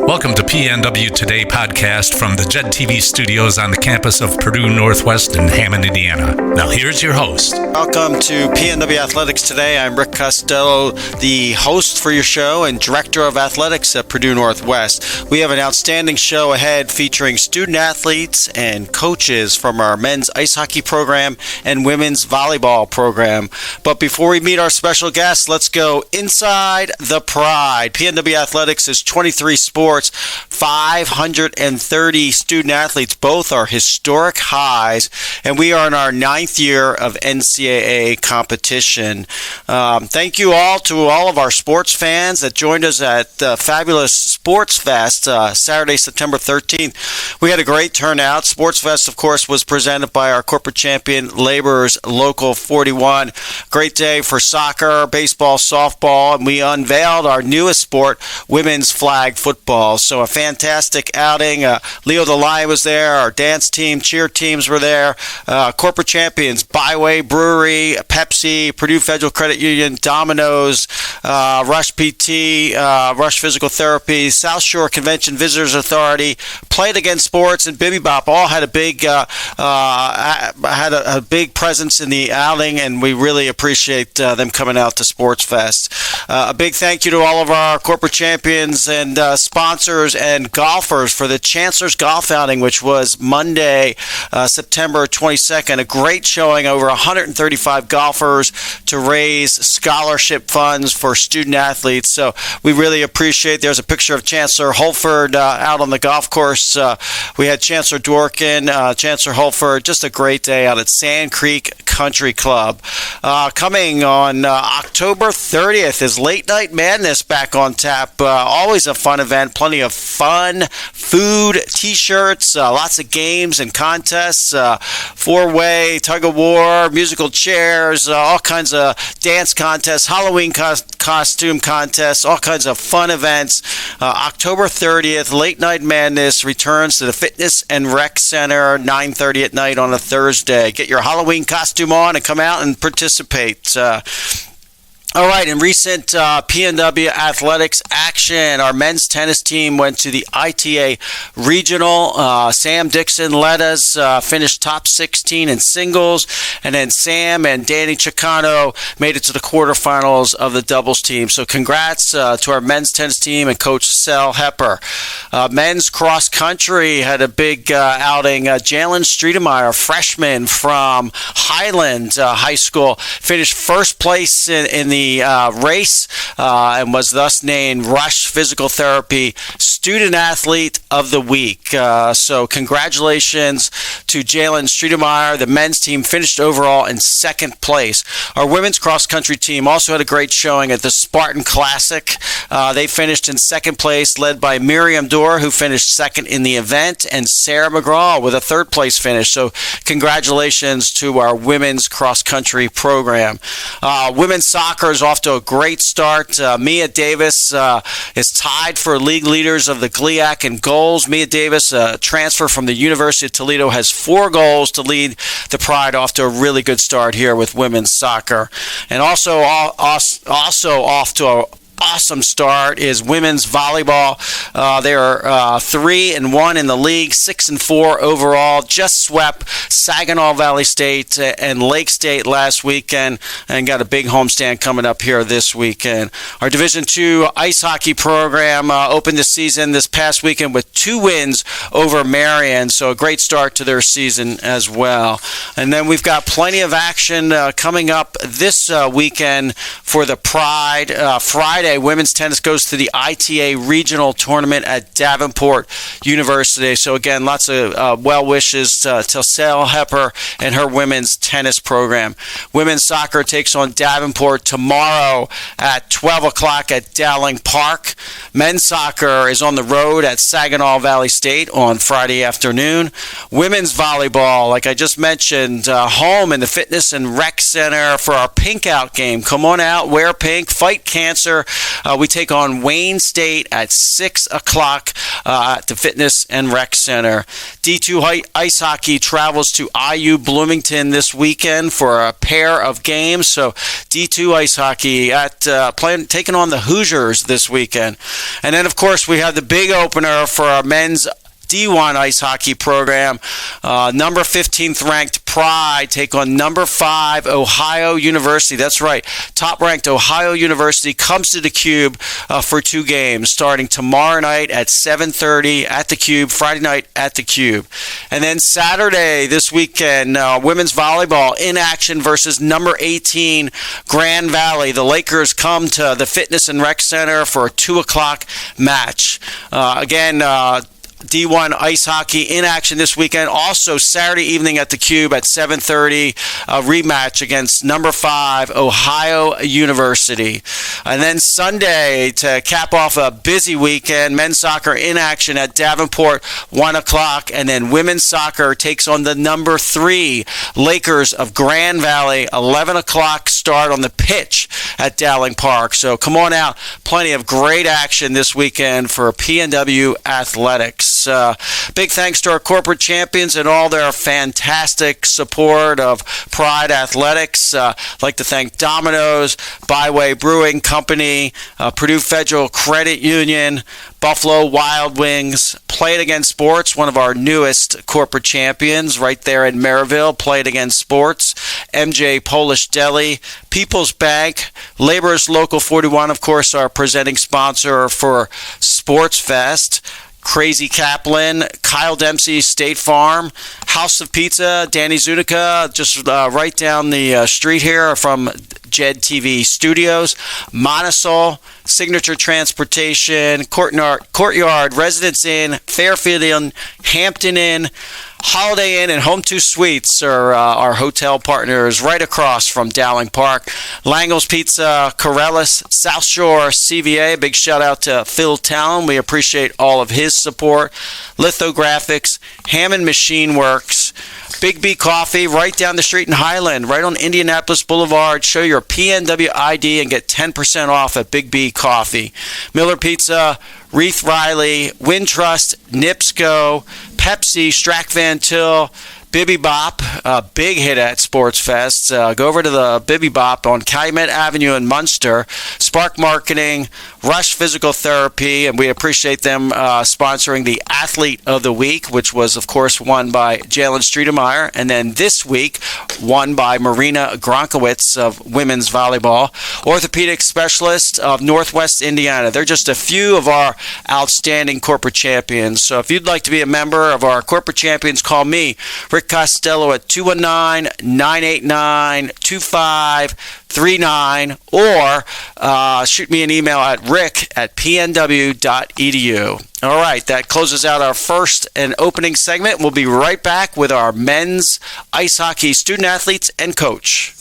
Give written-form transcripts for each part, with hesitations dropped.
Welcome to PNW Today podcast from the JED TV studios on the campus of Purdue Northwest in Hammond, Indiana. Now here's your host. Welcome to PNW Athletics Today. I'm Rick Costello, the host for your show and Director of Athletics at Purdue Northwest. We have an outstanding show ahead featuring student athletes and coaches from our men's ice hockey program and women's volleyball program. But before we meet our special guests, let's go inside the Pride. PNW Athletics is 23 sports, 530 student athletes. Both are historic highs, and we are in our 9th year of NCAA competition. Thank you all to all of our sports fans that joined us at the fabulous Sports Fest Saturday, September 13th. We had a great turnout. Sports Fest, of course, was presented by our corporate champion, Laborers Local 41. Great day for soccer, baseball, softball, and we unveiled our newest sport, women's flag football. So a fantastic outing. Leo the Lion was there. Our dance team, cheer teams were there. Corporate champions, Byway Brewery, Pepsi, Purdue Federal Credit Union, Domino's, Rush PT, Rush Physical Therapy, South Shore Convention Visitors Authority, Play It Again Sports, and Bibby Bop all had a big big presence in the outing, and we really appreciate them coming out to Sports Fest. A big thank you to all of our corporate champions and sponsors and golfers for the Chancellor's Golf Outing, which was Monday, September 22nd. A great showing, over 135 golfers to raise scholarship funds for student athletes. So we really appreciate. There's a picture of Chancellor Holford out on the golf course. We had Chancellor Dworkin, Chancellor Holford. Just a great day out at Sand Creek Country Club. Coming on October 30th is Late Night Madness back on tap. Always a fun event. Plenty of fun, food, t-shirts, lots of games and contests, four-way, tug-of-war, musical chairs, all kinds of dance contests, Halloween costume contests, all kinds of fun events. October 30th, Late Night Madness returns to the Fitness and Rec Center, 9:30 at night on a Thursday. Get your Halloween costume on and come out and participate. All right, in recent PNW athletics action, our men's tennis team went to the ITA Regional. Sam Dixon led us, finished top 16 in singles, and then Sam and Danny Chicano made it to the quarterfinals of the doubles team. So congrats to our men's tennis team and Coach Sal Hepper. Men's cross country had a big outing. Jalen Streetemeyer, freshman from Highland High School, finished first place in the race and was thus named Rush Physical Therapy Student Athlete of the Week. So congratulations to Jalen Streetemeyer. The men's team finished overall in second place. Our women's cross-country team also had a great showing at the Spartan Classic. They finished in second place, led by Miriam Dorr, who finished second in the event, and Sarah McGraw with a third place finish. So congratulations to our women's cross-country program. Women's soccer is off to a great start. Mia Davis is tied for league leaders of the GLIAC in goals. Mia Davis, a transfer from the University of Toledo, has 4 goals to lead the Pride off to a really good start here with women's soccer. And also off to a awesome start is women's volleyball. They are 3-1 in the league, 6-4 overall. Just swept Saginaw Valley State and Lake State last weekend, and got a big homestand coming up here this weekend. Our Division II ice hockey program opened the season this past weekend with 2 wins over Marion, so a great start to their season as well. And then we've got plenty of action coming up this weekend for the Pride. Friday, women's tennis goes to the ITA Regional Tournament at Davenport University. So again, lots of well wishes to Sal Hepper and her women's tennis program. Women's soccer takes on Davenport tomorrow at 12 o'clock at Dowling Park. Men's soccer is on the road at Saginaw Valley State on Friday afternoon. Women's volleyball, like I just mentioned, home in the Fitness and Rec Center for our Pink Out game. Come on out, wear pink, fight cancer, We take on Wayne State at 6 o'clock at the Fitness and Rec Center. D2 Ice Hockey travels to IU Bloomington this weekend for a pair of games. So D2 Ice Hockey taking on the Hoosiers this weekend. And then, of course, we have the big opener for our men's D1 ice hockey program. Number 15th ranked Pride take on number 5 Ohio University. That's right. Top ranked Ohio University comes to the Cube for 2 games, starting tomorrow night at 7:30 at the Cube, Friday night at the Cube. And then Saturday this weekend, women's volleyball in action versus number 18 Grand Valley. The Lakers come to the Fitness and Rec Center for a 2 o'clock match. D1 ice hockey in action this weekend. Also Saturday evening at the Cube at 7:30, a rematch against number 5 Ohio University. And then Sunday, to cap off a busy weekend, men's soccer in action at Davenport, 1 o'clock. And then women's soccer takes on the number 3 Lakers of Grand Valley, 11 o'clock start on the pitch at Dowling Park. So come on out. Plenty of great action this weekend for PNW Athletics. Big thanks to our corporate champions and all their fantastic support of Pride Athletics. I'd like to thank Domino's, Byway Brewing Company, Purdue Federal Credit Union, Buffalo Wild Wings, Play It Again Sports, one of our newest corporate champions right there in Maryville, Play It Again Sports, MJ Polish Deli, People's Bank, Laborers Local 41, of course, our presenting sponsor for Sports Fest, Crazy Kaplan, Kyle Dempsey, State Farm, House of Pizza, Danny Zunica, just right down the street here from Jed TV Studios, Monosol, Signature Transportation, Courtyard, Residence Inn, Fairfield Inn, Hampton Inn, Holiday Inn, and Home 2 Suites are our hotel partners right across from Dowling Park. Langle's Pizza, Corellis, South Shore, CVA. Big shout out to Phil Town. We appreciate all of his support. Lithographics, Hammond Machine Works, Big B Coffee right down the street in Highland, right on Indianapolis Boulevard. Show your PNW ID and get 10% off at Big B Coffee. Miller Pizza, Reith Riley, Wintrust, Nipsco, Pepsi, Strack Van Til, Bibby Bop, a big hit at Sports Fest. Go over to the Bibby Bop on Calumet Avenue in Munster. Spark Marketing, Rush Physical Therapy, and we appreciate them sponsoring the Athlete of the Week, which was, of course, won by Jalen Streetemeyer, and then this week won by Marina Gronkowitz of women's volleyball. Orthopedic Specialist of Northwest Indiana. They're just a few of our outstanding corporate champions. So if you'd like to be a member of our corporate champions, call me, Rick Costello, at 219-989-2539, or shoot me an email at rick@pnw.edu. All right, that closes out our first and opening segment. We'll be right back with our men's ice hockey student athletes and coach.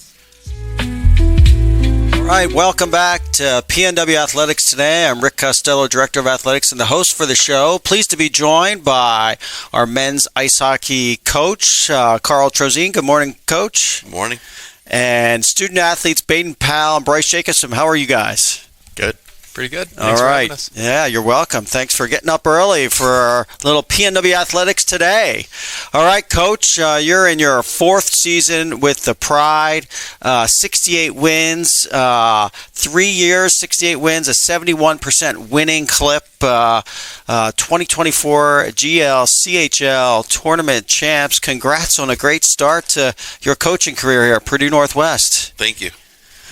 All right, welcome back to PNW Athletics Today. I'm Rick Costello, Director of Athletics and the host for the show. Pleased to be joined by our men's ice hockey coach, Carl Trozine. Good morning, Coach. Good morning. And student athletes Baden Powell and Bryce Jacobson. How are you guys? Good. Pretty good. All right. Yeah, you're welcome. Thanks for getting up early for our little PNW Athletics Today. All right, Coach, you're in your 4th season with the Pride. 68 wins, 3 years, 68 wins, a 71% winning clip. 2024 GL, CHL tournament champs. Congrats on a great start to your coaching career here at Purdue Northwest. Thank you.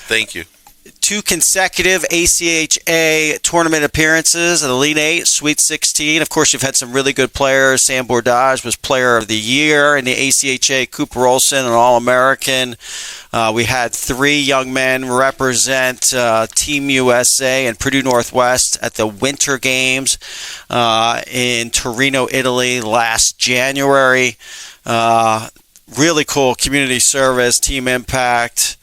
Thank you. 2 consecutive ACHA tournament appearances, an Elite 8, Sweet 16. Of course, you've had some really good players. Sam Bordage was Player of the Year in the ACHA. Cooper Olson, an All-American. We had 3 young men represent Team USA and Purdue Northwest at the Winter Games in Torino, Italy last January. Really cool community service, team impact.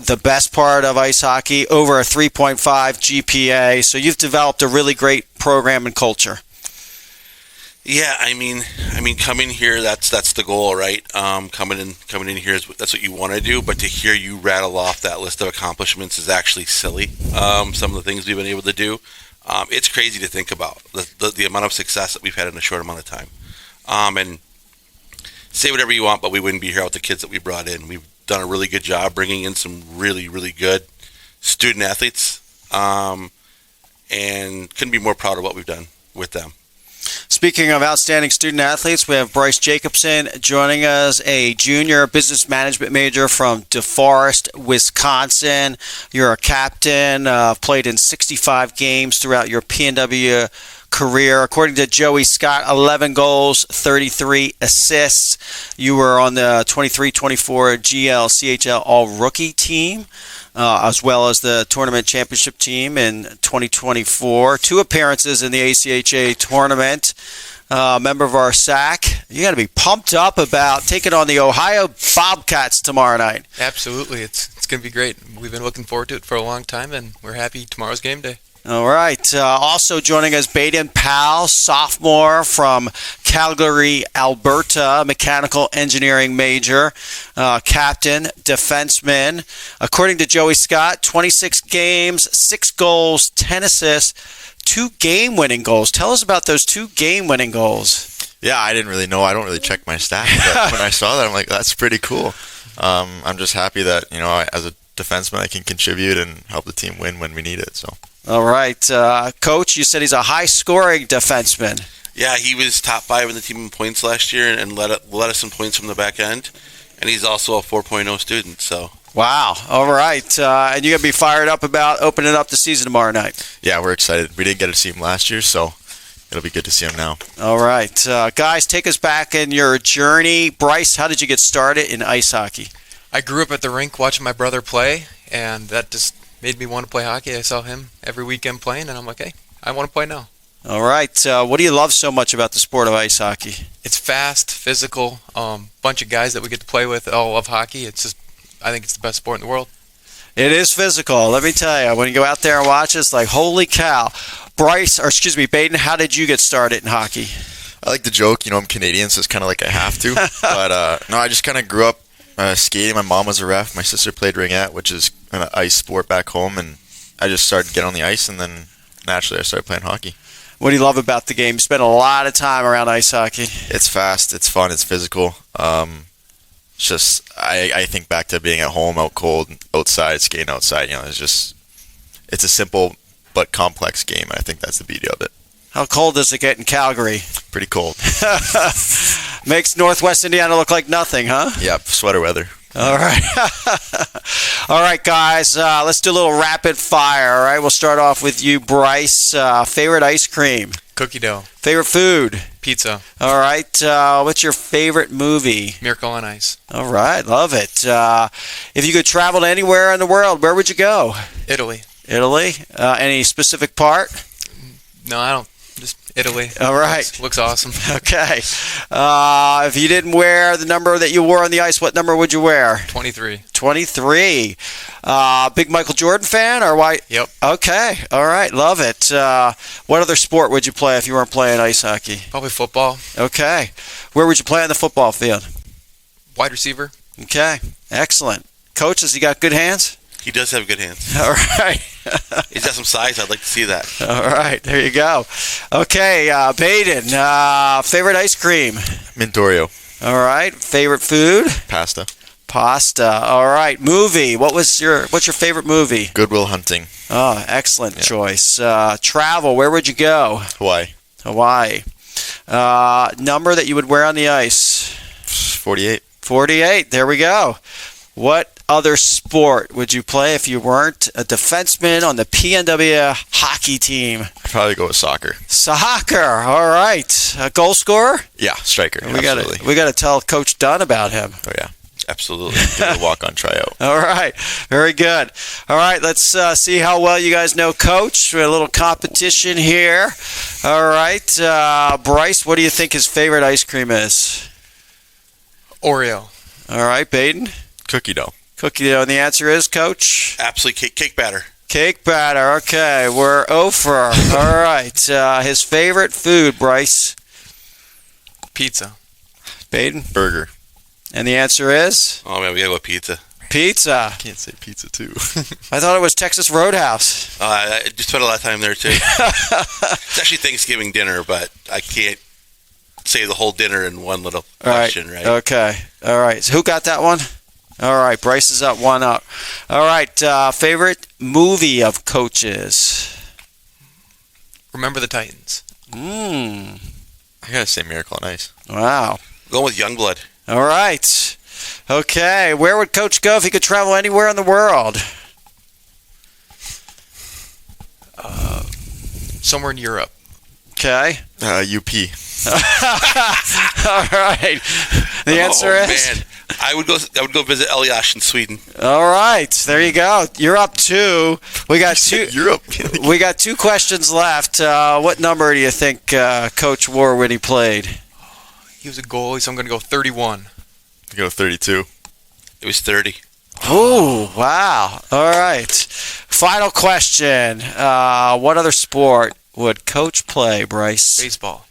The best part of ice hockey, over a 3.5 GPA. So you've developed a really great program and culture. Yeah, I mean, coming here, that's the goal, right? Coming in here that's what you want to do. But to hear you rattle off that list of accomplishments is actually silly. Some of the things we've been able to do, it's crazy to think about the amount of success that we've had in a short amount of time. And say whatever you want, but we wouldn't be here without the kids that we brought in. We've done a really good job bringing in some really, really good student athletes, and couldn't be more proud of what we've done with them. Speaking of outstanding student athletes, we have Bryce Jacobson joining us, a junior business management major from DeForest, Wisconsin. You're a captain, played in 65 games throughout your PNW career. According to Joey Scott, 11 goals, 33 assists. You were on the 23-24 GL-CHL All-Rookie team, as well as the tournament championship team in 2024. 2 appearances in the ACHA tournament. Member of our SAC. You got to be pumped up about taking on the Ohio Bobcats tomorrow night. Absolutely. It's going to be great. We've been looking forward to it for a long time, and we're happy tomorrow's game day. All right. Also joining us, Baden Powell, sophomore from Calgary, Alberta, mechanical engineering major, captain, defenseman. According to Joey Scott, 26 games, 6 goals, 10 assists, 2 game-winning goals. Tell us about those 2 game-winning goals. Yeah, I didn't really know. I don't really check my stats, but when I saw that, I'm like, that's pretty cool. I'm just happy that, as a defenseman, I can contribute and help the team win when we need it. So. All right. Coach, you said he's a high-scoring defenseman. Yeah, he was top 5 in the team in points last year and led us in points from the back end. And he's also a 4.0 student, so. Wow. All right. And you're going to be fired up about opening up the season tomorrow night. Yeah, we're excited. We didn't get to see him last year, so it'll be good to see him now. All right. Guys, take us back in your journey. Bryce, how did you get started in ice hockey? I grew up at the rink watching my brother play, and that just made me want to play hockey. I saw him every weekend playing, and I'm like, hey, I want to play now. All right. What do you love so much about the sport of ice hockey? It's fast, physical, bunch of guys that we get to play with all love hockey. I think it's the best sport in the world. It is physical. Let me tell you, when you go out there and watch, it's like, holy cow. Baden, how did you get started in hockey? I like the joke, I'm Canadian, so it's kind of like I have to. But, no, I just kind of grew up skating. My mom was a ref. My sister played ringette, which is an ice sport back home. And I just started getting on the ice, and then naturally I started playing hockey. What do you love about the game? You spend a lot of time around ice hockey. It's fast. It's fun. It's physical. I think back to being at home, out cold, outside, skating outside. It's a simple but complex game, and I think that's the beauty of it. How cold does it get in Calgary? Pretty cold. Makes Northwest Indiana look like nothing, huh? Yep, sweater weather. All right. All right, guys, let's do a little rapid fire, all right? We'll start off with you, Bryce. Favorite ice cream? Cookie dough. Favorite food? Pizza. All right. What's your favorite movie? Miracle on Ice. All right. Love it. If you could travel to anywhere in the world, where would you go? Italy. Italy? Any specific part? No, I don't. Just Italy. All right. Looks awesome. Okay. If you didn't wear the number that you wore on the ice, what number would you wear? 23. 23. Big Michael Jordan fan or why? Yep. Okay. All right. Love it. What other sport would you play if you weren't playing ice hockey? Probably football. Okay. Where would you play on the football field? Wide receiver. Okay. Excellent. Coach, has he got good hands? He does have good hands. All right. He's got some size. I'd like to see that. All right. There you go. Okay. Baden, favorite ice cream? Mint Oreo. All right. Favorite food? Pasta. All right. Movie. What's your favorite movie? Good Will Hunting. Oh, excellent choice. Travel. Where would you go? Hawaii. Number that you would wear on the ice? 48. 48. There we go. What other sport would you play if you weren't a defenseman on the PNW hockey team? I'd probably go with soccer. Soccer. All right. A goal scorer? Yeah, striker. We got to tell Coach Dunn about him. Oh, yeah. Absolutely. Give it a walk-on tryout. All right. Very good. All right. Let's see how well you guys know Coach. We have a little competition here. All right. Bryce, what do you think his favorite ice cream is? Oreo. All right. Baden? Cookie dough. Cookie dough. And the answer is, Coach? Absolutely. Cake batter. Cake batter. Okay. We're over. All right. His favorite food, Bryce? Pizza. Baden? Burger. And the answer is? Oh, man, we gotta go with pizza. Pizza. Can't say pizza too. I thought it was Texas Roadhouse. I just spent a lot of time there, too. It's actually Thanksgiving dinner, but I can't say the whole dinner in one little question, right? Okay. All right. So who got that one? All right. Bryce is up 1-up. All right. Favorite movie of Coach's? Remember the Titans. I gotta say Miracle on Ice. Wow. Going with Youngblood. All right. Okay. Where would Coach go if he could travel anywhere in the world? Somewhere in Europe. Okay. UP. All right. The answer is? Man. I would go visit Elias in Sweden. All right. There you go. You're up 2. We got 2. Europe. We got 2 questions left. What number do you think Coach wore when he played? He was a goalie, so I'm going to go 31. I go 32. It was 30. Oh, wow. All right. Final question. What other sport would Coach play, Bryce? Baseball.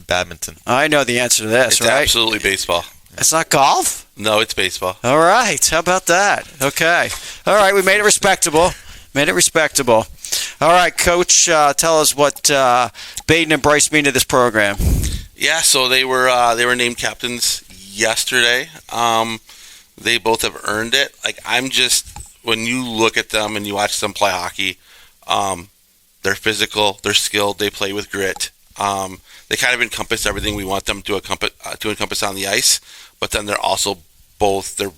Badminton. I know the answer to this, It's right? absolutely baseball. It's not golf? No, it's baseball. All right. How about that? Okay. All right. We made it respectable. All right, Coach, tell us what Baden and Bryce mean to this program. Yeah, so they were named captains yesterday. They both have earned it. Like, when you look at them and you watch them play hockey, they're physical, they're skilled, they play with grit. They kind of encompass everything we want them to encompass on the ice, but then they're also they're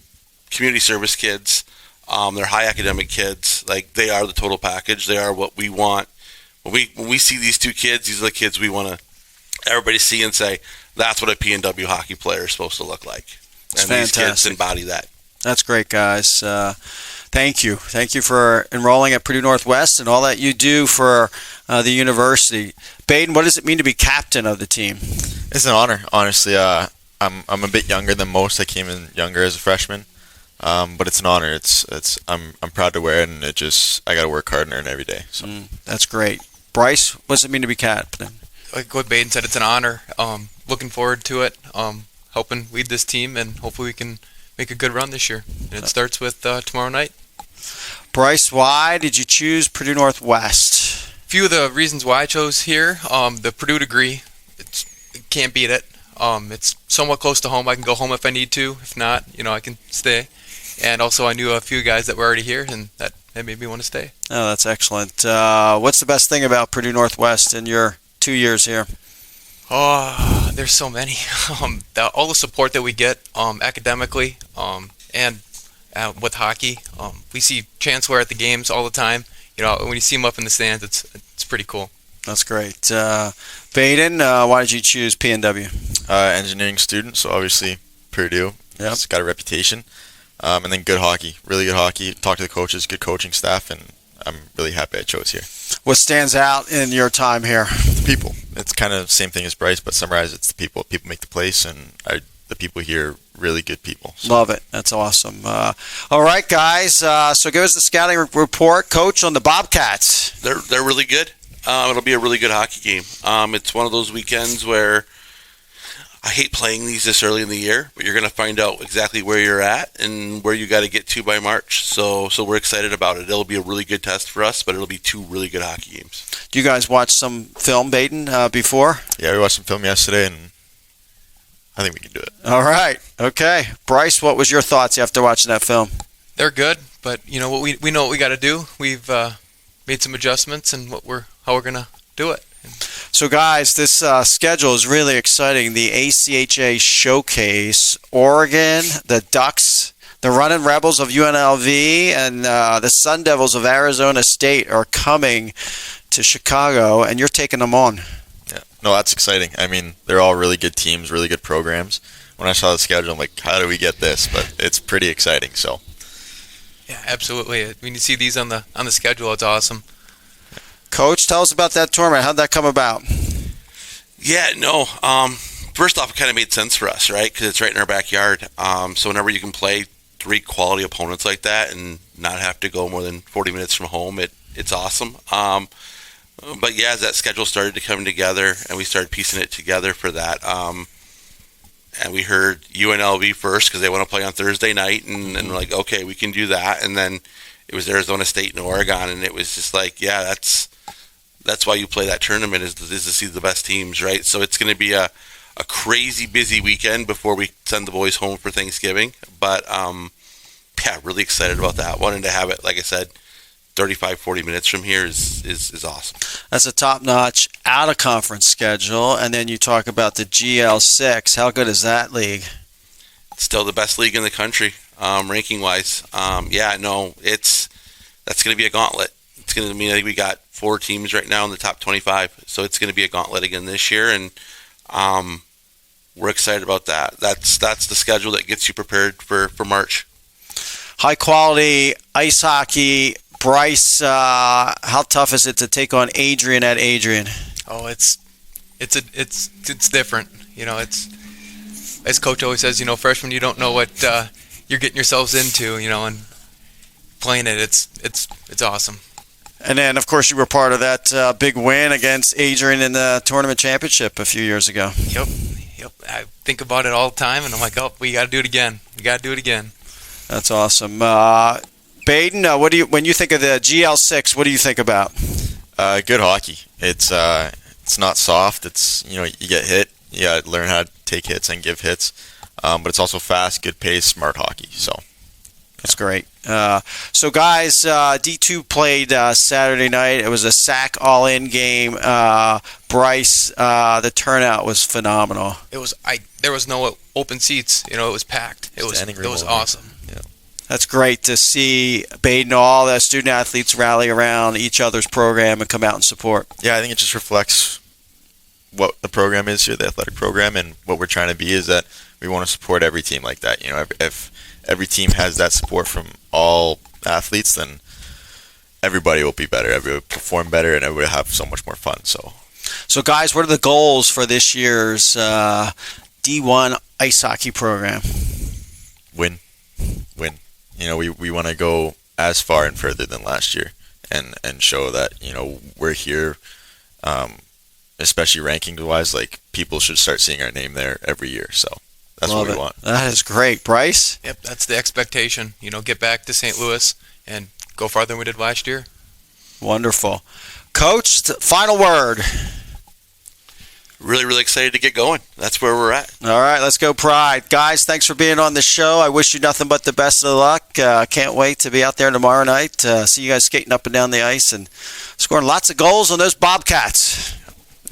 community service kids, they're high academic kids. Like, they are the total package. They are what we want. When we see these 2 kids, these are the kids we want to everybody see and say, that's what a PNW hockey player is supposed to look like. It's and fantastic. These kids embody that. That's great, guys. Thank you. Thank you for enrolling at Purdue Northwest and all that you do for the university. Baden, what does it mean to be captain of the team? It's an honor, honestly. I'm a bit younger than most. I came in younger as a freshman, but it's an honor. I'm proud to wear it, and I got to work hard and earn every day. So that's great. Bryce, what does it mean to be captain? Like what Baden said, it's an honor. Looking forward to it. Helping lead this team, and hopefully we can make a good run this year. And it starts with tomorrow night. Bryce, why did you choose Purdue Northwest? A few of the reasons why I chose here. The Purdue degree, can't beat it. It's somewhat close to home. I can go home if I need to. If not, I can stay. And also, I knew a few guys that were already here, and that made me want to stay. Oh, that's excellent. What's the best thing about Purdue Northwest in your 2 years here? Oh, there's so many. All the support that we get academically and with hockey. We see Chancellor at the games all the time. When you see him up in the stands, it's pretty cool. That's great. Baden, why did you choose PNW? Engineering student, so obviously Purdue. Yep. It's got a reputation. And then good hockey, really good hockey. Talk to the coaches, good coaching staff, and I'm really happy I chose here. What stands out in your time here? The people. It's kind of the same thing as Bryce, but summarize it's the people. People make the place, and the people here, really good people. So. Love it. That's awesome. All right, guys. So give us the scouting report, Coach, on the Bobcats. They're really good. It'll be a really good hockey game. It's one of those weekends where I hate playing these this early in the year, but you're going to find out exactly where you're at and where you got to get to by March. So we're excited about it. It'll be a really good test for us, but it'll be 2 really good hockey games. Do you guys watch some film, Baden, before? Yeah, we watched some film yesterday, and I think we can do it. All right. Okay. Bryce, what was your thoughts after watching that film? They're good, but we know what we got to do. We've made some adjustments and how we're gonna do it. So, guys, this schedule is really exciting. The ACHA Showcase, Oregon, the Ducks, the Runnin' Rebels of UNLV, and the Sun Devils of Arizona State are coming to Chicago, and you're taking them on. Yeah. No, that's exciting. I mean, they're all really good teams, really good programs. When I saw the schedule, I'm like, how do we get this? But it's pretty exciting. So. Yeah, absolutely. When you see these on the schedule, it's awesome. Coach, tell us about that tournament. How'd that come about? Yeah, no. First off, it kind of made sense for us, right? Because it's right in our backyard. So whenever you can play 3 quality opponents like that and not have to go more than 40 minutes from home, it's awesome. But yeah, as that schedule started to come together and we started piecing it together for that, and we heard UNLV first because they want to play on Thursday night, and we're like, okay, we can do that. And then it was Arizona State and Oregon, and it was just like, yeah, that's why you play that tournament is to see the best teams, right? So it's going to be a crazy busy weekend before we send the boys home for Thanksgiving. But yeah, really excited about that one, and to have it, like I said, 35-40 minutes from here is awesome. That's a top-notch out-of-conference schedule. And then you talk about the GL6. How good is that league? It's still the best league in the country, ranking-wise. Yeah, no, that's going to be a gauntlet. It's going to mean I think we got 4 teams right now in the top 25, so it's going to be a gauntlet again this year, and we're excited about that. That's the schedule that gets you prepared for March. High-quality ice hockey. Bryce, how tough is it to take on Adrian at Adrian? Oh, it's different. You know, it's, as Coach always says, you know, freshmen, you don't know what you're getting yourselves into, you know, and playing it, it's awesome. And then, of course, you were part of that big win against Adrian in the tournament championship a few years ago. Yep. I think about it all the time, and I'm like, oh, we got to do it again. That's awesome. Baden, when you think of the GL6, what do you think about? Good hockey. It's not soft. It's, you know, you get hit. You got to learn how to take hits and give hits. But it's also fast, good pace, smart hockey. So that's great. So guys, D2 played Saturday night. It was a SAC all-in game. Bryce, the turnout was phenomenal. There was no open seats. You know, it was packed. It was awesome. Yeah. That's great to see Baden, all the student athletes rally around each other's program and come out and support. Yeah, I think it just reflects what the program is here, the athletic program, and what we're trying to be is that we want to support every team like that. You know, if every team has that support from all athletes, then everybody will be better, everybody will perform better, and everybody will have so much more fun. So guys, what are the goals for this year's D1 ice hockey program? Win. You know, we want to go as far and further than last year and show that, you know, we're here, especially ranking-wise, like, people should start seeing our name there every year. So that's what we want. That is great. Bryce? Yep, that's the expectation. You know, get back to St. Louis and go farther than we did last year. Wonderful. Coach, final word. Really, really excited to get going. That's where we're at. All right, let's go Pride. Guys, thanks for being on the show. I wish you nothing but the best of luck. Can't wait to be out there tomorrow night. See you guys skating up and down the ice and scoring lots of goals on those Bobcats.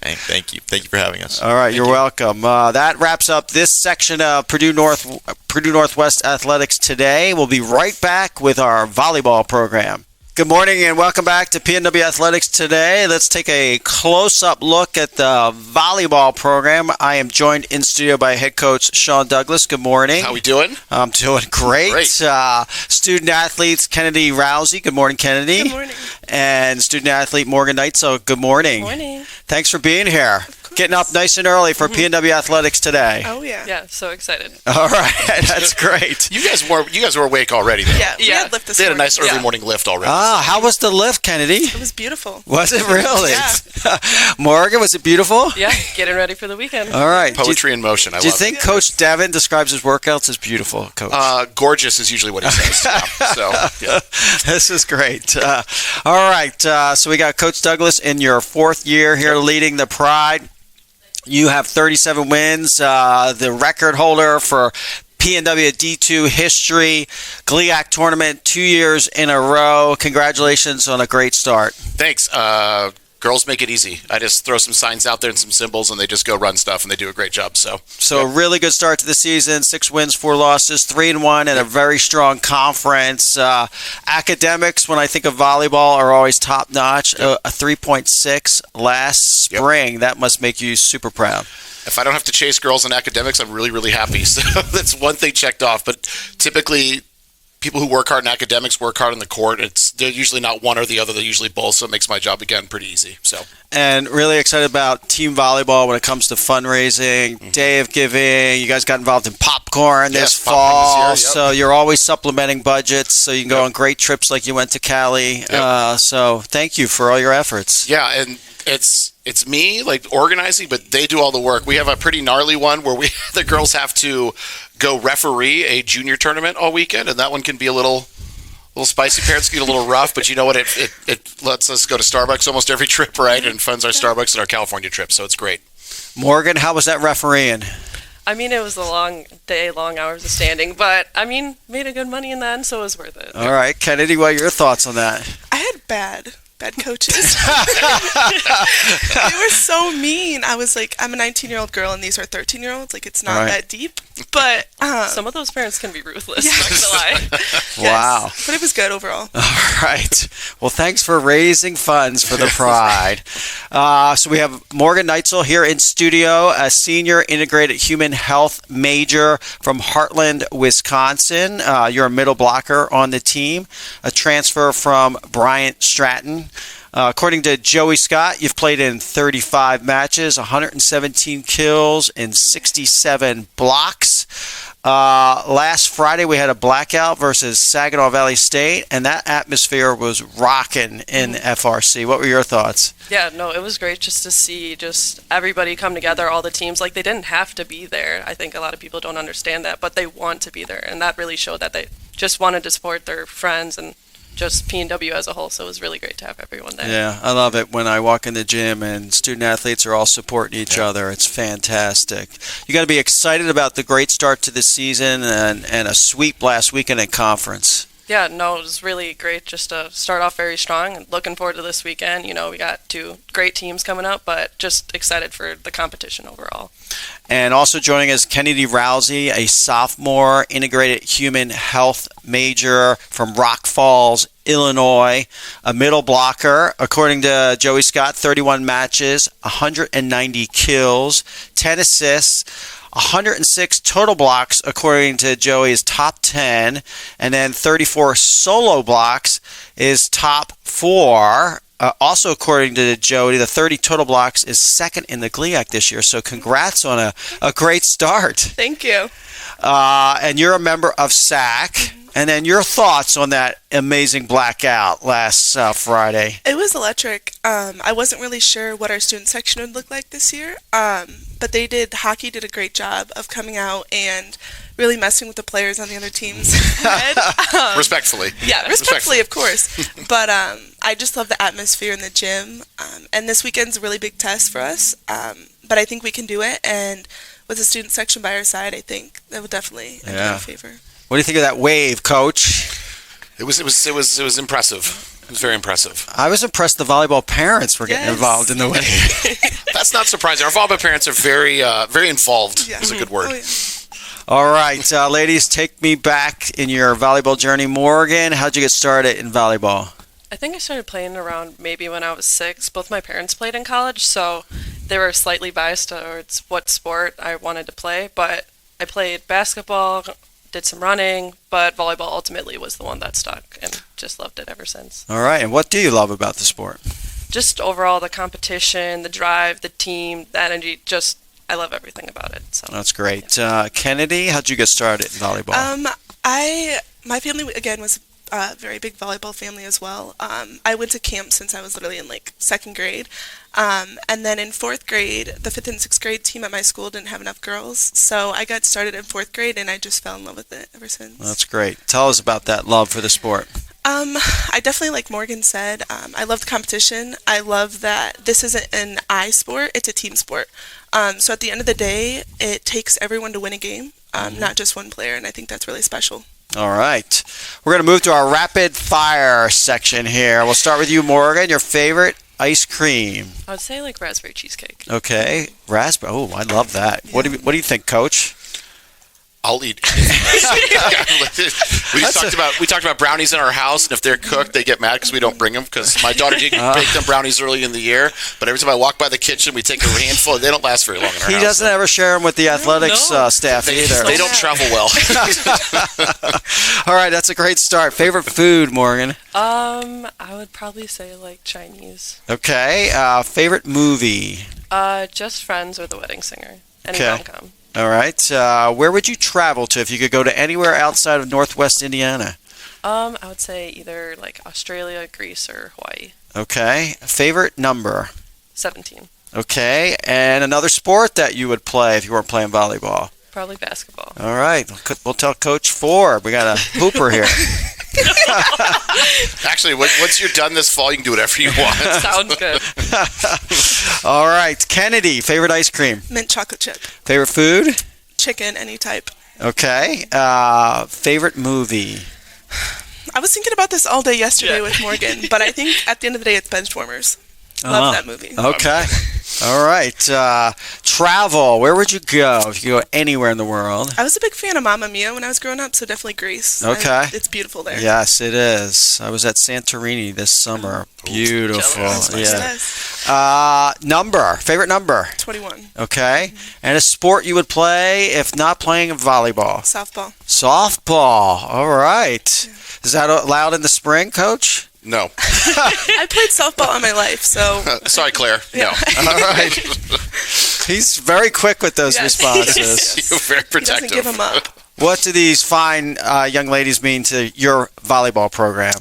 Thank you. Thank you for having us. All right, you're welcome. That wraps up this section of Purdue Northwest Athletics today. We'll be right back with our volleyball program. Good morning and welcome back to PNW Athletics today. Let's take a close-up look at the volleyball program. I am joined in studio by head coach Sean Douglas. Good morning. How we doing? I'm doing great. Student athletes Kennedy Rousey. Good morning, Kennedy. Good morning. And student athlete Morgan Knight. So good morning. Good morning. Thanks for being here. Getting up nice and early for PNW Athletics today. Oh yeah. Yeah, so excited. All right, that's great. You guys were awake already, though. Yeah, we had lift this They had a morning. nice early morning lift already. Ah, how was the lift, Kennedy? It was beautiful. Was it really? Yeah. Morgan, was it beautiful? Yeah, getting ready for the weekend. All right. Poetry in motion. I Do you love think Coach Devin describes his workouts as beautiful, Coach? it. Gorgeous is usually what he says. Yeah. This is great. All right. So we got Coach Douglas in your 4th year here leading the Pride. You have 37 wins, the record holder for PNW D2 history, GLIAC tournament 2 years in a row. Congratulations on a great start. Thanks. Girls make it easy. I just throw some signs out there and some symbols, and they just go run stuff, and they do a great job. So a really good start to the season. 6 wins, 4 losses, 3-1, and a very strong conference. Academics, when I think of volleyball, are always top notch. A 3.6 last spring. That must make you super proud. if I don't have to chase girls in academics, I'm really, really happy. So that's one thing checked off. But typically, people who work hard in academics work hard on the court. They're usually not one or the other. They're usually both, so it makes my job, again, pretty easy. And really excited about team volleyball when it comes to fundraising, Day of Giving. You guys got involved in popcorn this fall, this year, so you're always supplementing budgets so you can go on great trips like you went to Cali. So thank you for all your efforts. Yeah, and it's it's me like organizing, but they do all the work. We have a pretty gnarly one where the girls have to go referee a junior tournament all weekend, and that one can be a little spicy. Parents get a little rough, but you know what? It lets us go to Starbucks almost every trip, right? And funds our Starbucks and our California trip, so it's great. Morgan, how was that refereeing? I mean, it was a long day, long hours of standing, but I mean, made a good money in the end, so it was worth it. All right, Kennedy, what are your thoughts on that? I had bad coaches. They were so mean. I was like, I'm a 19-year-old girl and these are 13-year-olds. Like, it's not that deep. But some of those parents can be ruthless, Yes. not gonna lie. yes. Wow. But it was good overall. All right. Well, thanks for raising funds for the Pride. So we have Morgan Neitzel here in studio, a senior integrated human health major from Heartland, Wisconsin. You're a middle blocker on the team, a transfer from Bryant Stratton. According to Joey Scott, you've played in 35 matches, 117 kills, and 67 blocks. Last Friday, we had a blackout versus Saginaw Valley State, and that atmosphere was rocking in FRC. What were your thoughts? Yeah, no, it was great just to see just everybody come together, all the teams. Like, they didn't have to be there. I think a lot of people don't understand that, but they want to be there, and that really showed that they just wanted to support their friends and just PNW as a whole, so it was really great to have everyone there. Yeah, I love it when I walk in the gym and student athletes are all supporting each other. It's fantastic. You got to be excited about the great start to the season and a sweep last weekend in conference. Yeah, no, it was really great just to start off very strong and looking forward to this weekend. You know, we got two great teams coming up, but just excited for the competition overall. And also joining us, Kennedy Rousey, a sophomore integrated human health major from Rock Falls, Illinois, a middle blocker. According to Joey Scott, 31 matches, 190 kills, 10 assists, 106 total blocks, according to Joey's top 10, and then 34 solo blocks is top 4. Also, according to Jody, the 30 total blocks is second in the GLIAC this year. So congrats on a great start. Thank you. And you're a member of SAC. And then your thoughts on that amazing blackout last Friday. It was electric. I wasn't really sure what our student section would look like this year, but hockey did a great job of coming out and really messing with the players on the other team's head. Respectfully. Yeah, respectfully, of course. But I just love the atmosphere in the gym. And this weekend's a really big test for us. But I think we can do it. And with the student section by our side, I think that would definitely end in our favor. What do you think of that wave, Coach? It was impressive. It was very impressive. I was impressed the volleyball parents were getting involved in the wave. That's not surprising. Our volleyball parents are very involved. Yeah. Is a good word. Oh, yeah. All right, ladies, take me back in your volleyball journey. Morgan, how'd you get started in volleyball? I think I started playing around maybe when I was 6. Both my parents played in college, so they were slightly biased towards what sport I wanted to play. But I played basketball, did some running, but volleyball ultimately was the one that stuck, and just loved it ever since. All right, and what do you love about the sport? Just overall, the competition, the drive, the team, the energy, I love everything about it. So That's great. Kennedy, how'd you get started in volleyball? My family, again, was a very big volleyball family as well. I went to camp since I was literally in, 2nd grade. And then in 4th grade, the 5th and 6th grade team at my school didn't have enough girls. So I got started in 4th grade, and I just fell in love with it ever since. That's great. Tell us about that love for the sport. I definitely, like Morgan said, I love the competition. I love that this isn't an I sport, it's a team sport. So at the end of the day, it takes everyone to win a game, not just one player, and I think that's really special. All right. We're going to move to our rapid fire section here. We'll start with you, Morgan. Your favorite ice cream? I would say raspberry cheesecake. Okay. Raspberry. Oh, I love that. Yeah. What do you think, Coach? I'll eat. We talked about brownies in our house, and if they're cooked, they get mad because we don't bring them. Because my daughter did bake them brownies early in the year, but every time I walk by the kitchen, we take a handful. They don't last very long in our house. He doesn't ever share them with the athletics staff either. They don't travel well. All right, that's a great start. Favorite food, Morgan? I would probably say Chinese. Okay. Favorite movie? Just Friends or The Wedding Singer. Any Okay. rom-com. All right. Where would you travel to if you could go to anywhere outside of Northwest Indiana? I would say either Australia, Greece, or Hawaii. Okay. Favorite number? 17. Okay, and another sport that you would play if you weren't playing volleyball. Probably basketball. All right, we'll tell Coach Ford. We got a hooper here. Actually, once you're done this fall, you can do whatever you want. Sounds good. All right, Kennedy, favorite ice cream? Mint chocolate chip. Favorite food? Chicken, any type. Okay, favorite movie? I was thinking about this all day yesterday with Morgan, but I think at the end of the day, it's Benchwarmers. Love that movie. Okay. All right. Travel. Where would you go if you could go anywhere in the world? I was a big fan of Mamma Mia when I was growing up, so definitely Greece. Okay. It's beautiful there. Yes, it is. I was at Santorini this summer. Beautiful. Jealous. Yeah. Number. Favorite number? 21. Okay. And a sport you would play if not playing volleyball? Softball. Softball. All right. Is that allowed in the spring, Coach? No. I played softball all my life, so Sorry, Claire. No. All right. He's very quick with those Yes. responses. You're very he protective. doesn't give them up. What do these fine young ladies mean to your volleyball program?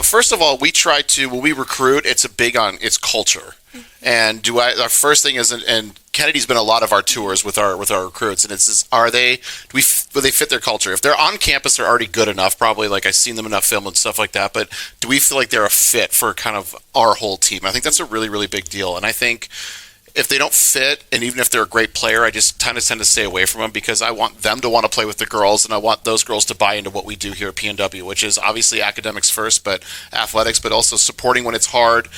First of all, we try to, when we recruit, it's it's culture. And our first thing is, and Kennedy's been a lot of our tours with our recruits, and it's will they fit their culture? If they're on campus, they're already good enough, probably, like I've seen them enough film and stuff like that, but do we feel like they're a fit for kind of our whole team? I think that's a really, really big deal. And I think if they don't fit, and even if they're a great player, I just kind of tend to stay away from them because I want them to want to play with the girls, and I want those girls to buy into what we do here at PNW, which is obviously academics first, but athletics, but also supporting when it's hard,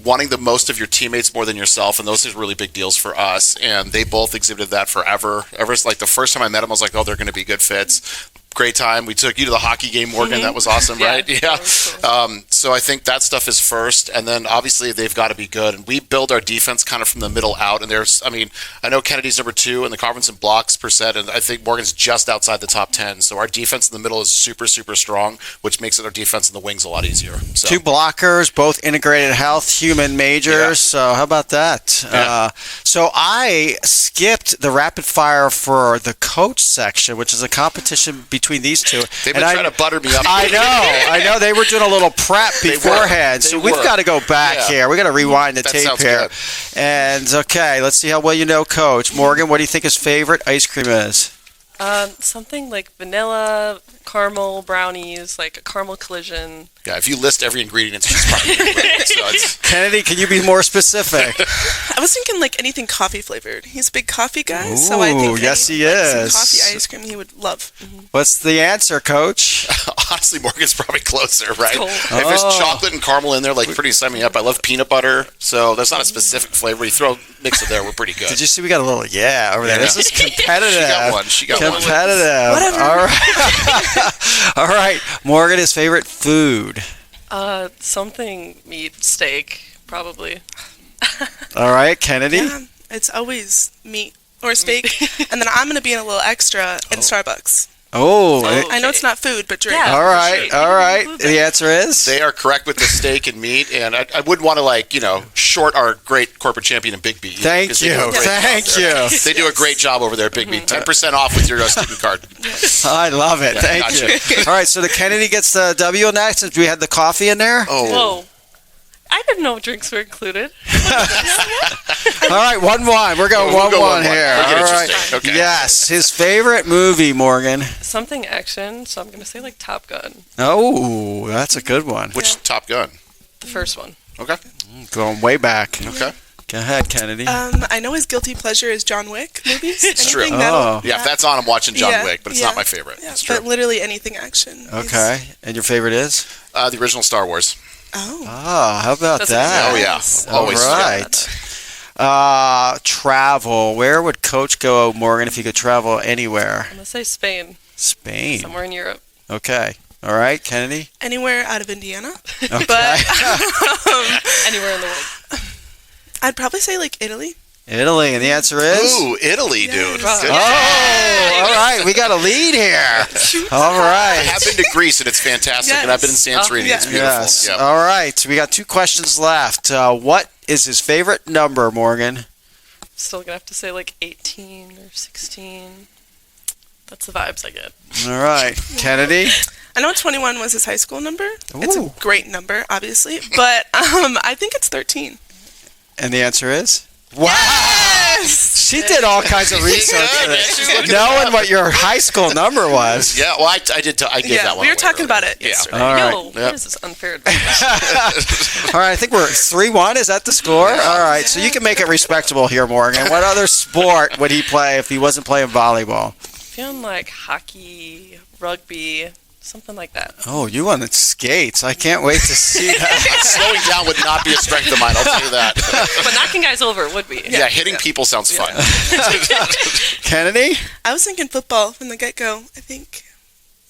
wanting the most of your teammates more than yourself, and those are really big deals for us. And they both exhibited that forever. Ever like the first time I met them, I was like, oh, they're going to be good fits. Great time. We took you to the hockey game, Morgan. That was awesome, right? Yeah. That was cool. So I think that stuff is first, and then obviously they've got to be good. And we build our defense kind of from the middle out. And I know Kennedy's number 2 in the conference in blocks per set, and I think Morgan's just outside the top 10. So our defense in the middle is super, super strong, which makes it our defense in the wings a lot easier. So. 2 blockers, both integrated health, human majors. Yeah. So how about that? Yeah. So I skipped the rapid fire for the coach section, which is a competition between these two. They've been trying to butter me up. I know. They were doing a little prep beforehand, so we've got to go back here. We got to rewind the That tape sounds here. good. And okay, let's see how well you know Coach Morgan. What do you think his favorite ice cream is? Something like vanilla, caramel brownies, like a caramel collision. Yeah, if you list every ingredient, it's just probably right. So it's, Kennedy, can you be more specific? I was thinking like anything coffee flavored. He's a big coffee guy, so I think yes, he some is. coffee ice cream he would love. What's the answer, Coach? honestly, Morgan's probably closer, right? Cool. If there's chocolate and caramel in there, like pretty sign me up. I love peanut butter, so there's not a specific flavor. You throw a mix it there, we're pretty good. Did you see we got a little over there? Yeah. This is competitive. She got one. Competitive. Whatever. All right. All right. Morgan, his favorite food. Something meat, steak, probably. All right, Kennedy. Yeah, it's always meat or steak, and then I'm gonna be in a little extra in Starbucks. Oh. I know it's not food, but drink. Yeah. All right. Sure. All right. Include that. The answer is. They are correct with the steak and meat, and I wouldn't want to short our great corporate champion in Big B. Thank because they do a you. great job Thank there. you. They do a great job over there at Big B. 10% off with your student card. I love it. Yeah, Thank gotcha. you. All right. So the Kennedy gets the W next. Do we have the coffee in there? Oh, Whoa. I didn't know drinks were included. All right. 1-1. We're going We'll go 1-1 1-1. here. We'll get All right. interesting. Okay. Yes. His favorite movie, Morgan. Something action, so I'm going to say like Top Gun, Oh, that's a good one. Which Top Gun? the first one. Okay. Going way back. Okay. Go ahead, Kennedy. I know his guilty pleasure is John Wick movies. It's true. Anything that'll- Oh. Yeah, if that's on, I'm watching John Yeah, Wick, but it's yeah, not my favorite. Yeah, It's true. but literally anything action. Okay. And your favorite is? The original Star Wars. Oh. Oh, how about That's that? Oh, yeah. Nice. Always. All right. Travel. Where would Coach go, Morgan, if he could travel anywhere? I'm going to say Spain, Spain. somewhere in Europe. Okay. All right, Kennedy. Anywhere out of Indiana. Okay. But Anywhere in the world. I'd probably say like Italy. Italy, and the answer is? Ooh, Italy, dude. Yes. Good. Oh, all right. We got a lead here. All I right. have been to Greece, and it's fantastic, and I've been in Santorini. Oh, It's yeah. beautiful. Yes. Yeah. All right. So we got 2 questions left. What is his favorite number, Morgan? Still going to have to say like 18 or 16. That's the vibes I get. All right. Kennedy? I know 21 was his high school number. It's Ooh. a great number, obviously, but I think it's 13. And the answer is? Wow. She did all kinds of research for this, knowing what your high school number was. Yeah, well, I did. I gave that one. We were away talking earlier. about it yesterday. All right. Yo, what is this unfair advantage? All right, I think we're 3-1. Is that the score? All right, so you can make it respectable here, Morgan. What other sport would he play if he wasn't playing volleyball? Feeling like hockey, rugby, something like that. Oh, you wanted skates. I can't wait to see that. Slowing down would not be a strength of mine, I'll tell you that. But knocking guys over would be. Yeah, hitting people sounds fun. Kennedy? I was thinking football from the get-go. I think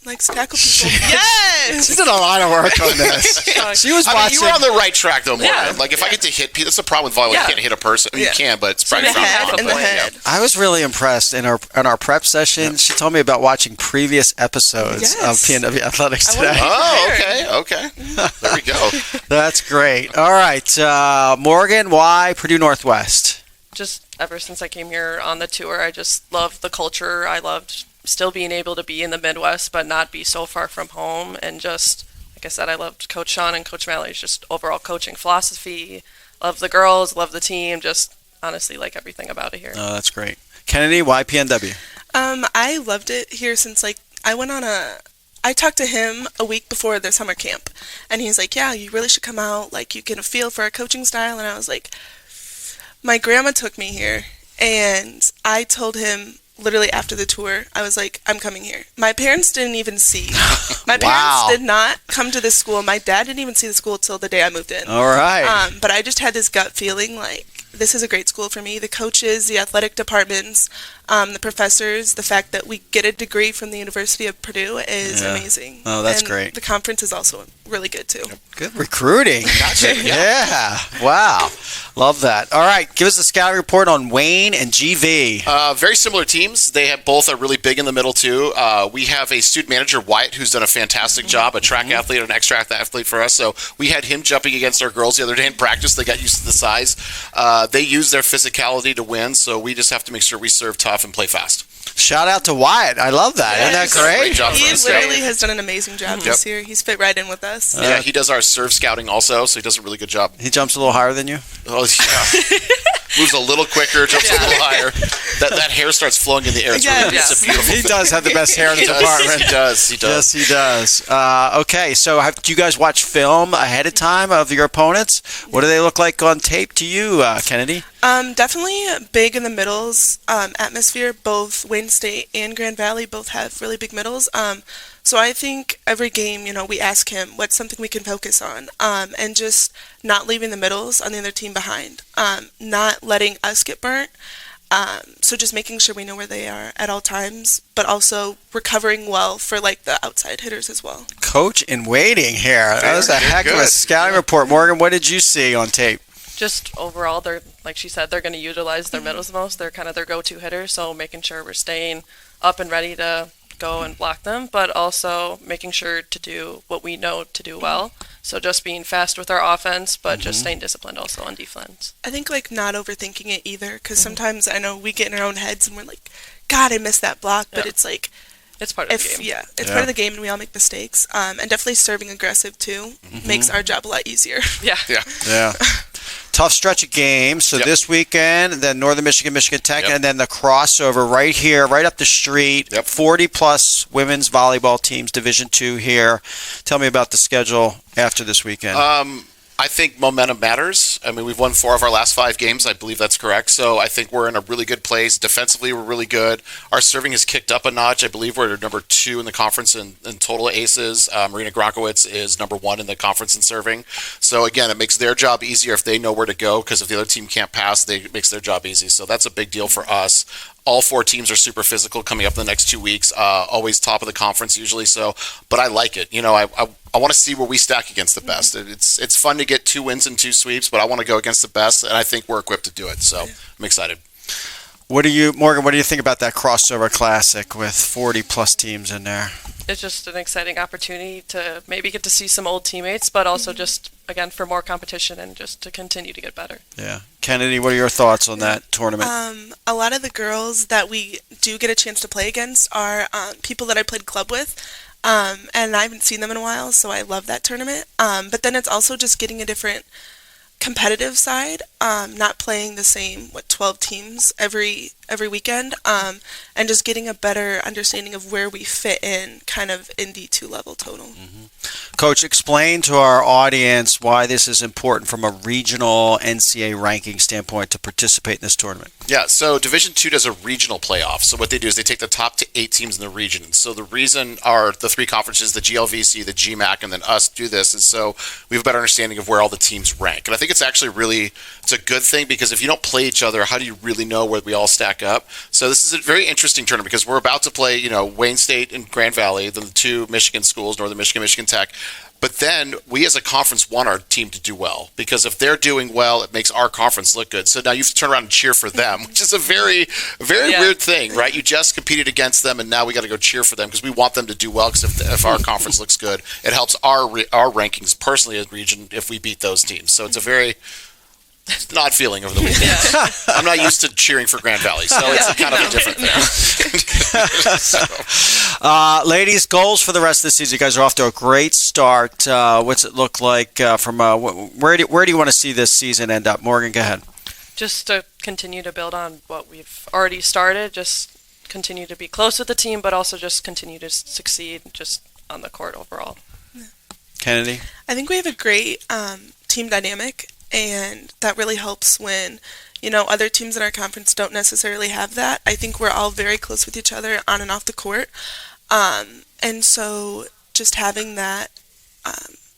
likes to tackle people. Yes! She did a lot of work on this. She was I mean, watching. you were on the right track, though, Morgan. Yeah. Like, if I get to hit people, that's the problem with volleyball. You can't hit a person. I mean, you can, but it's probably In the head, in the Yeah. head. I was really impressed in our prep session. She told me about watching previous episodes of PNW Athletics today. Oh, okay. There we go. That's great. All right, Morgan, why Purdue Northwest? Just ever since I came here on the tour, I just loved the culture. I loved still being able to be in the Midwest, but not be so far from home. And just, like I said, I loved Coach Sean and Coach Mallory's just overall coaching philosophy. Love the girls, love the team, just honestly like everything about it here. Oh, that's great. Kennedy, why PNW? I loved it here since I talked to him a week before their summer camp, and he's like, yeah, you really should come out, like you get a feel for our coaching style. And I was like, my grandma took me here, and I told him literally after the tour, I was like, I'm coming here. My parents didn't even see. My parents did not come to this school. My dad didn't even see the school till the day I moved in. All right. But I just had this gut feeling like this is a great school for me. The coaches, the athletic departments, the professors, the fact that we get a degree from the University of Purdue is amazing. Oh, that's and great. The conference is also really good too. Good recruiting. Gotcha. Yeah. Wow. Love that. All right. Give us a scouting report on Wayne and GV. Very similar teams. They have both are really big in the middle too. We have a student manager, Wyatt, who's done a fantastic job, a track athlete and an extra athlete for us. So we had him jumping against our girls the other day in practice. They got used to the size. They use their physicality to win, so we just have to make sure we serve tough and play fast. Shout out to Wyatt. I love that. Isn't that great? Great job for He us. literally has done an amazing job this year. He's fit right in with us. Yeah, he does our serve scouting also, so he does a really good job. He jumps a little higher than you? Oh, yeah. Moves a little quicker, jumps a little higher. That hair starts flowing in the air. It's, really, it's a beautiful He thing. does have the best hair in the He does. department. He does. He does. Yes, he does. Okay, so do you guys watch film ahead of time of your opponents? What do they look like on tape to you, Kennedy? Definitely big in the middles atmosphere. Both Wayne State and Grand Valley both have really big middles. So I think every game, we ask him what's something we can focus on, and just not leaving the middles on the other team behind, not letting us get burnt. So just making sure we know where they are at all times, but also recovering well for the outside hitters as well. Coach in waiting here. That was a heck of a scouting report. Morgan, what did you see on tape? Just overall, they're, like she said, they're going to utilize their middles the most. They're kind of their go-to hitters, so making sure we're staying up and ready to go and block them, but also making sure to do what we know to do well. So just being fast with our offense, but just staying disciplined also on defense. I think not overthinking it either, because sometimes I know we get in our own heads and we're like, God, I missed that block, but it's like, it's part of the game. Yeah, it's part of the game, and we all make mistakes. And definitely serving aggressive too makes our job a lot easier. Yeah. Tough stretch of games. So this weekend, then Northern Michigan, Michigan Tech, and then the crossover right here, right up the street. 40-plus women's volleyball teams, Division II here. Tell me about the schedule after this weekend. I think momentum matters. I mean, we've won 4 of our last 5 games. I believe that's correct. So I think we're in a really good place. Defensively, we're really good. Our serving has kicked up a notch. I believe we're number 2 in the conference in total aces. Marina Gronkowitz is number 1 in the conference in serving. So again, it makes their job easier if they know where to go, because if the other team can't pass, it makes their job easy. So that's a big deal for us. All 4 teams are super physical coming up in the next 2 weeks. Always top of the conference usually. So, but I like it. I want to see where we stack against the best. It's fun to get 2 wins and 2 sweeps, but I want to go against the best, and I think we're equipped to do it. So I'm excited. Morgan, what do you think about that crossover classic with 40-plus teams in there? It's just an exciting opportunity to maybe get to see some old teammates, but also just, again, for more competition and just to continue to get better. Yeah. Kennedy, what are your thoughts on that tournament? A lot of the girls that we do get a chance to play against are people that I played club with, and I haven't seen them in a while, so I love that tournament. But then it's also just getting a different competitive side, not playing the same 12 teams every weekend, and just getting a better understanding of where we fit in kind of in D2 level total. Coach, explain to our audience why this is important from a regional NCAA ranking standpoint to participate in this tournament. Yeah, so Division II does a regional playoff. So what they do is they take the top 8 teams in the region. So the reason the 3 conferences, the GLVC, the GMAC, and then us do this is so we have a better understanding of where all the teams rank. And I think it's actually it's a good thing, because if you don't play each other, how do you really know where we all stack up? So this is a very interesting tournament, because we're about to play, Wayne State and Grand Valley, the 2 Michigan schools, Northern Michigan, Michigan Tech. But then we as a conference want our team to do well, because if they're doing well, it makes our conference look good. So now you have to turn around and cheer for them, which is a very, very weird thing, right? You just competed against them, and now we got to go cheer for them because we want them to do well, because if our conference looks good, it helps our rankings personally as a region if we beat those teams. So it's it's an odd feeling over the weekend. I'm not used to cheering for Grand Valley, so it's kind of a different thing. Ladies, goals for the rest of the season. You guys are off to a great start. What's it look like from where do you want to see this season end up? Morgan, go ahead. Just to continue to build on what we've already started, just continue to be close with the team, but also just continue to succeed just on the court overall. Kennedy? I think we have a great team dynamic, and that really helps when, other teams in our conference don't necessarily have that. I think we're all very close with each other on and off the court. And so just having that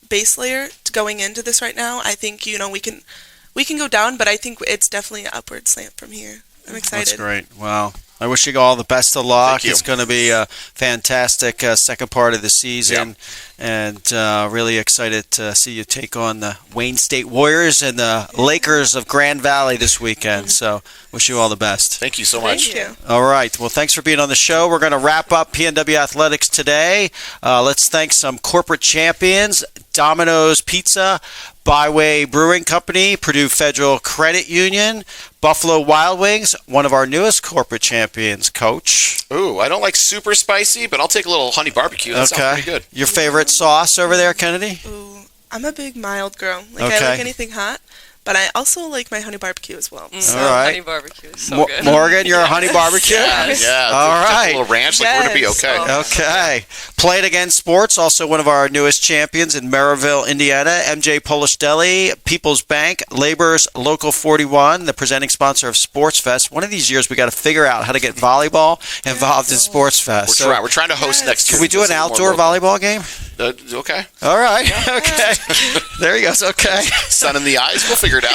base layer going into this right now, I think, we can go down, but I think it's definitely an upward slant from here. I'm excited. That's great. Wow. I wish you all the best of luck. Thank you. It's going to be a fantastic second part of the season, and really excited to see you take on the Wayne State Warriors and the Lakers of Grand Valley this weekend. So wish you all the best. Thank you so much. Thank you. All right. Well, thanks for being on the show. We're going to wrap up PNW Athletics today. Let's thank some corporate champions: Domino's Pizza, Byway Brewing Company, Purdue Federal Credit Union, Buffalo Wild Wings, one of our newest corporate champions, Coach. Ooh, I don't like super spicy, but I'll take a little honey barbecue. That sounds pretty good. Your favorite sauce over there, Kennedy? Ooh, I'm a big mild girl. I Okay. like anything hot, but I also like my honey barbecue as well. All right. Honey barbecue is so good. Morgan, you're a honey barbecue? Yeah. All right. A little ranch, like would it be okay? Okay. Play It Again Sports, also one of our newest champions in Maryville, Indiana. MJ Polish Deli, People's Bank, Labor's Local 41, the presenting sponsor of Sports Fest. One of these years we got to figure out how to get volleyball involved in Sports Fest. We're trying to host next year. Can we do an outdoor volleyball game? Okay. All right. Okay. There he goes. Okay. Sun in the eyes. We'll figure it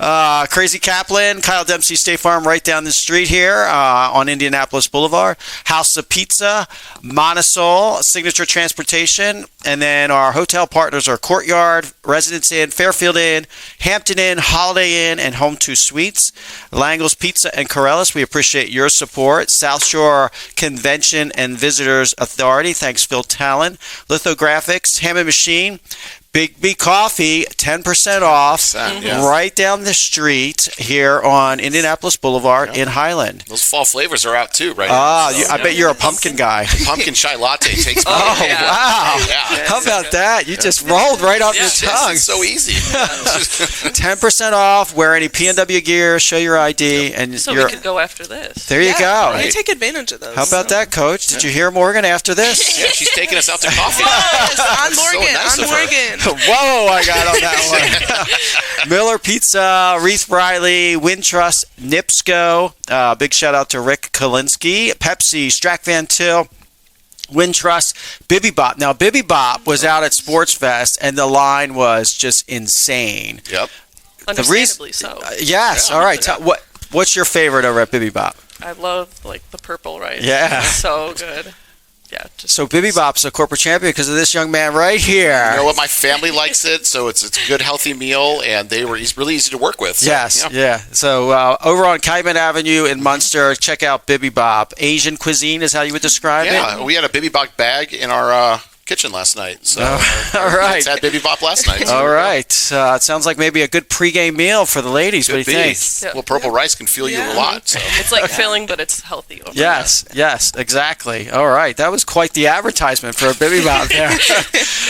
out. Crazy Kaplan, Kyle Dempsey State Farm right down the street here on Indianapolis Boulevard. House of Pizza, Monosol, Signature Transportation, and then our hotel partners are Courtyard, Residence Inn, Fairfield Inn, Hampton Inn, Holiday Inn, and Home 2 Suites. Langle's Pizza and Corellis, we appreciate your support. South Shore Convention and Visitors Authority, thanks Phil Talon. Lithographics, Hammond Machine, Big B Coffee, 10% off, right down the street here on Indianapolis Boulevard in Highland. Those fall flavors are out too, right? I bet you're a pumpkin guy. Pumpkin chai latte takes me. Wow. Yeah. How about that? You just rolled right off your tongue. It's so easy. 10% off, wear any PNW gear, show your ID, and So we could go after this. there you go. I take advantage of those. How about that, Coach? Did you hear Morgan after this? Yeah, she's taking us out to coffee. Yes, on Morgan, nice of on her. Morgan. Whoa, I got on that one. Miller Pizza, Reese Briley, Wintrust, Nipsco. Big shout out to Rick Kalinsky. Pepsi, Strack Van Til, Wintrust, Bibby Bop. Now, Bibby Bop was out at Sports Fest, and the line was just insane. Yep. Understandably so. Yes, all right. What's your favorite over at Bibby Bop? I love the purple rice. Yeah. It's so good. Yeah. So Bibby Bop's a corporate champion because of this young man right here. You know what? My family likes it, so it's a good, healthy meal, and he's really easy to work with. So, Yeah. So over on Kaiman Avenue in Munster, check out Bibby Bop. Asian cuisine is how you would describe it? Yeah, we had a Bibby Bop bag in our kitchen last night. So all right. had Baby Bop last night. So All right. It sounds like maybe a good pregame meal for the ladies. What do you think? Yeah. Well, purple rice can fuel you a lot. So. It's like filling, but it's healthy. Overall. Yes, exactly. All right. That was quite the advertisement for a Baby Bop there.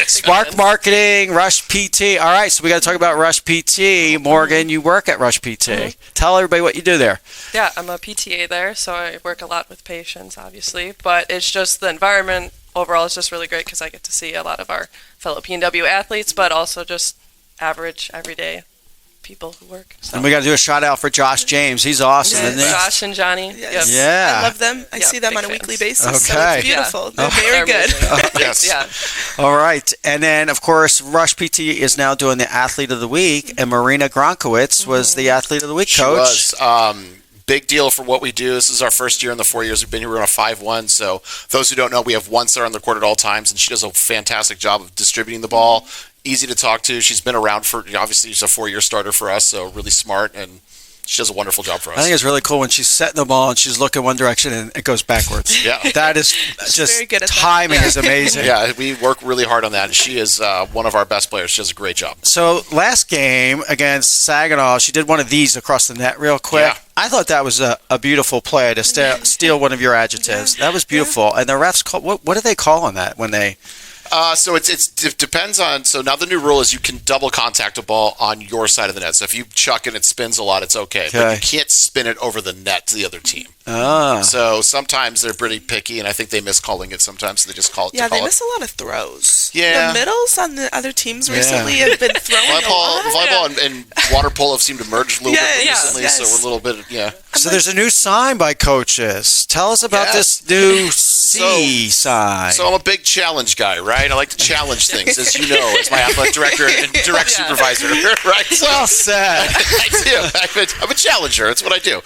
Spark Marketing, Rush PT. All right. So we got to talk about Rush PT. Morgan, you work at Rush PT. Tell everybody what you do there. Yeah, I'm a PTA there, so I work a lot with patients, obviously. But it's just the environment overall is just really great because I get to see a lot of our fellow PNW athletes, but also just average, everyday people who work. So. And we got to do a shout out for Josh James. He's awesome, isn't he? Josh and Johnny. Yes. Yep. Yeah. I love them. I Yeah, see them big on a fans. weekly basis. Okay. So it's beautiful. They're very good. Yes. Yeah. All right. And then, of course, Rush PT is now doing the Athlete of the Week, and Marina Gronkowitz was the Athlete of the Week, She Coach. was. Big deal for what we do. This is our first year in the 4 years we've been here. We're on a 5-1. So those who don't know, we have one star on the court at all times, and she does a fantastic job of distributing the ball. Easy to talk to. She's been around for, obviously, she's a 4-year starter for us, so really smart, and she does a wonderful job for us. I think it's really cool when she's setting the ball and she's looking one direction and it goes backwards. Yeah. That is just very good at that. timing is amazing. Yeah, we work really hard on that, and she is one of our best players. She does a great job. So last game against Saginaw, she did one of these across the net real quick. Yeah. I thought that was a beautiful play to steal one of your adjectives. That was beautiful. And the refs call, what do they call on that when they? So it depends on. So now the new rule is you can double contact a ball on your side of the net. So if you chuck it and it spins a lot, it's okay. But you can't spin it over the net to the other team. So sometimes they're pretty picky, and I think they miss calling it sometimes. So they just call it. Yeah, they miss a lot of throws. Yeah. The middles on the other teams recently have been throwing a lot. Volleyball and water polo have seemed to merge a little bit Yeah, recently, yes. so we're a little bit, So there's a new sign by coaches. Tell us about this new C sign. So I'm a big challenge guy, right? I like to challenge things, as you know, as my athletic director and direct supervisor, right? Well said. I do. I'm a challenger. That's what I do.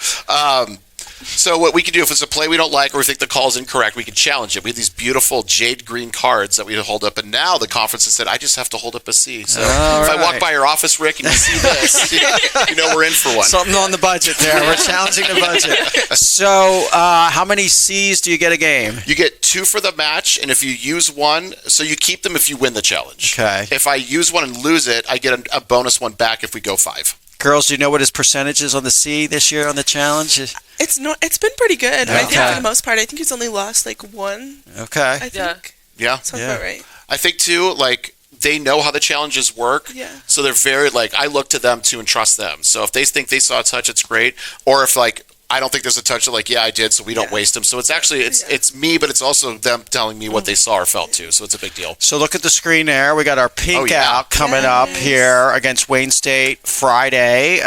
So what we can do if it's a play we don't like or we think the call is incorrect, we can challenge it. We have these beautiful jade green cards that we hold up, and now the conference has said, I just have to hold up a C. So if I walk by your office, Rick, and you see this, you know we're in for one. Something on the budget there. We're challenging the budget. So how many C's do you get a game? You get 2 for the match, and if you use one, so you keep them if you win the challenge. Okay. If I use one and lose it, I get a bonus one back if we go 5. Girls, do you know what his percentage is on the C this year on the challenge? It's been pretty good. I think Okay. for the most part. I think he's only lost like one. Okay. I think. Yeah. Sounds Yeah. about right. I think, too, like, they know how the challenges work. Yeah. So they're very, like, I look to them, too, and trust them. So if they think they saw a touch, it's great. Or if, like, I don't think there's a touch, they're like, yeah, I did, so we don't waste them. So it's actually, it's me, but it's also them telling me what they saw or felt, too. So it's a big deal. So look at the screen there. We got our pink out coming up here against Wayne State Friday.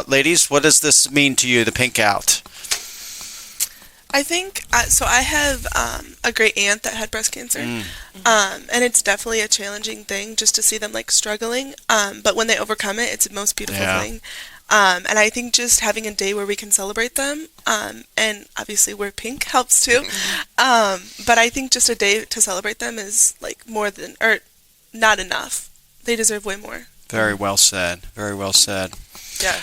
Ladies, what does this mean to you, the pink out? I think so. I have a great aunt that had breast cancer, and it's definitely a challenging thing just to see them like struggling. But when they overcome it, it's the most beautiful thing. And I think just having a day where we can celebrate them, and obviously wear pink helps too. But I think just a day to celebrate them is like more than or not enough. They deserve way more. Very well said. Very well said. Yeah.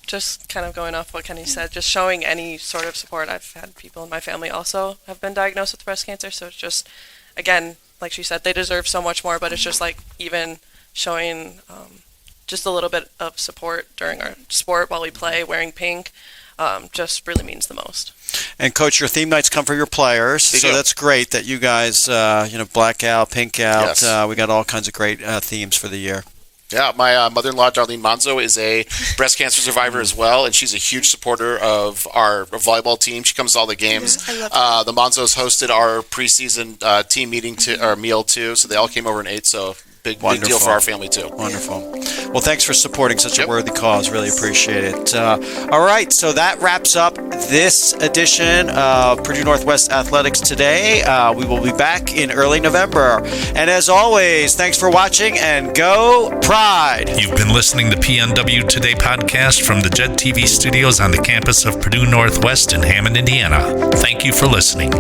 Just kind of going off what Kenny said, just showing any sort of support. I've had people in my family also have been diagnosed with breast cancer, so it's just, again, like she said, they deserve so much more, but it's just like even showing just a little bit of support during our sport while we play, wearing pink, just really means the most. And Coach, your theme nights come for your players, so that's great that you guys, black out, pink out. Yes. We got all kinds of great themes for the year. Yeah, my mother-in-law, Darlene Manzo, is a breast cancer survivor as well, and she's a huge supporter of our volleyball team. She comes to all the games. Yeah, I love the Manzos hosted our preseason team meeting or meal too, so they all came over and ate. So big deal for our family too. Wonderful. Well, thanks for supporting such a worthy cause. Really appreciate it. All right, so that wraps up this edition of Purdue Northwest Athletics Today. We will be back in early November. And as always, thanks for watching and go Pride. You've been listening to PNW Today podcast from the JED TV studios on the campus of Purdue Northwest in Hammond, Indiana. Thank you for listening.